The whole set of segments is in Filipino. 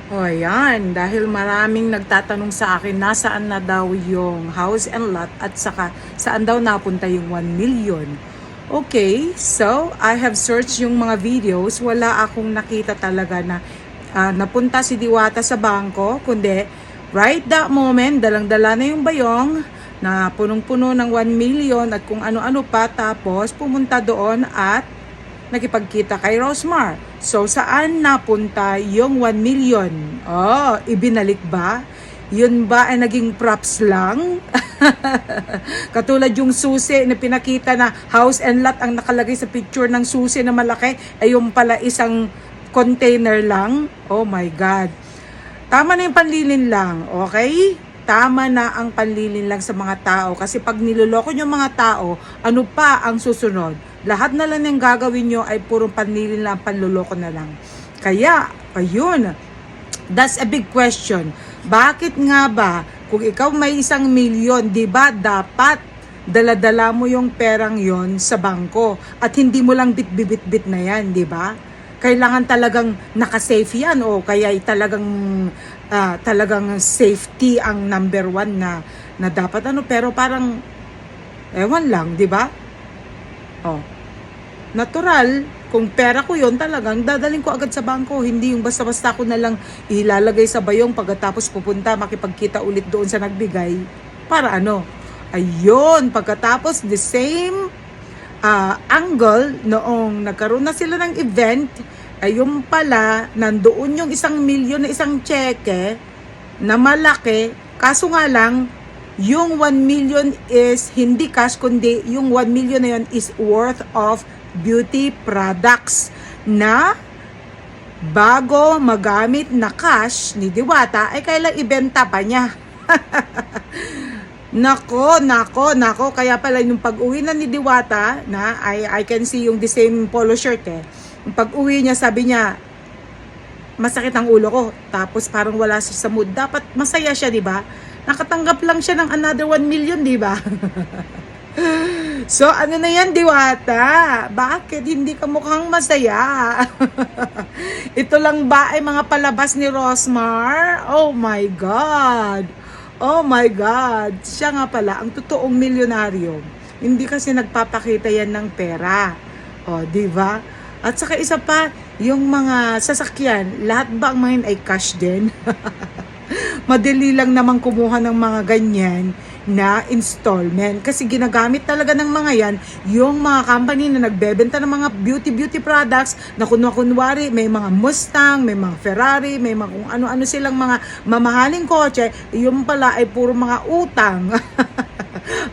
O ayan, dahil maraming nagtatanong sa akin nasaan na daw yung house and lot at saka saan daw napunta yung 1 million. Okay, so I have searched yung mga videos. Wala akong nakita talaga na napunta si Diwata sa bangko, kundi right that moment, dalang-dala na yung bayong na punong-puno ng 1 million at kung ano-ano pa, tapos pumunta doon at nakipagkita kay Rosmar. So, saan napunta yung 1 million? Oh, ibinalik ba? Yun ba ay naging props lang? Katulad yung susi na pinakita na house and lot ang nakalagay sa picture ng susi na malaki, ay yung pala isang container lang. Oh my God. Tama na yung panlilin lang, okay? Tama na ang panlilin lang sa mga tao. Kasi pag niloloko nyo mga tao, ano pa ang susunod? Lahat na lang yung gagawin nyo ay purong panlilin lang, panloloko na lang. Kaya, ayun, that's a big question. Bakit nga ba, kung ikaw may 1 million, di ba dapat dala-dala mo yung perang yon sa bangko at hindi mo lang bit-bit-bit na yan, di ba? Kailangan talagang naka-safe yan o kaya talagang safety ang number 1 na dapat pero parang ewan lang, di ba? Oh. Natural, kung pera ko yon talagang dadaling ko agad sa bangko. Hindi yung basta-basta ko na lang ilalagay sa bayong pagkatapos pupunta makipagkita ulit doon sa nagbigay. Para ano? Ayun, pagkatapos the same angle noong nagkaroon na sila ng event, ay yung pala nandoon yung 1 million na isang cheque na malaki. Kaso nga lang, yung 1 million is hindi cash, kundi yung 1 million na yun is worth of beauty products na bago magamit na cash ni Diwata ay kailang ibenta pa niya. Nako. Kaya pala yung pag-uwi na ni Diwata, na I can see yung the same polo shirt eh. Yung pag-uwi niya, sabi niya, masakit ang ulo ko. Tapos parang wala siya sa mood. Dapat masaya siya, di ba? Nakatanggap lang siya ng another 1 million, di ba? So, ano na yan, Diwata? Bakit hindi ka mukhang masaya? Ito lang ba ay mga palabas ni Rosmar? Oh my God! Oh my God! Siya nga pala, ang totoong milyonaryo. Hindi kasi nagpapakita yan ng pera. O, di ba? At saka isa pa, yung mga sasakyan, lahat ba ang mga ay cash din? Madali lang naman kumuha ng mga ganyan na installment. Kasi ginagamit talaga ng mga yan, yung mga company na nagbebenta ng mga beauty products na kunwari, may mga Mustang, may mga Ferrari, may mga kung ano-ano silang mga mamahaling kotse, yung pala ay puro mga utang.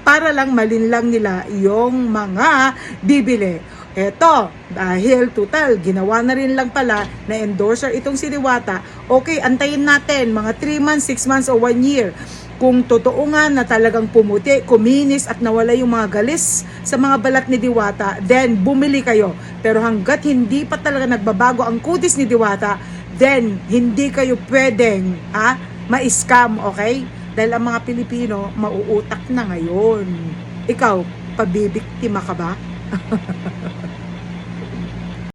Para lang malinlang nila yung mga bibili. Eto, dahil total, ginawa na rin lang pala na endorser itong si Diwata, okay, antayin natin mga 3 months, 6 months, o 1 year. Kung totoo nga na talagang pumuti, kuminis at nawala yung mga galis sa mga balat ni Diwata, then bumili kayo. Pero hanggat hindi pa talaga nagbabago ang kutis ni Diwata, then hindi kayo pwedeng ma-scam, okay? Dahil ang mga Pilipino, mauutak na ngayon. Ikaw, pabibiktima ka ba?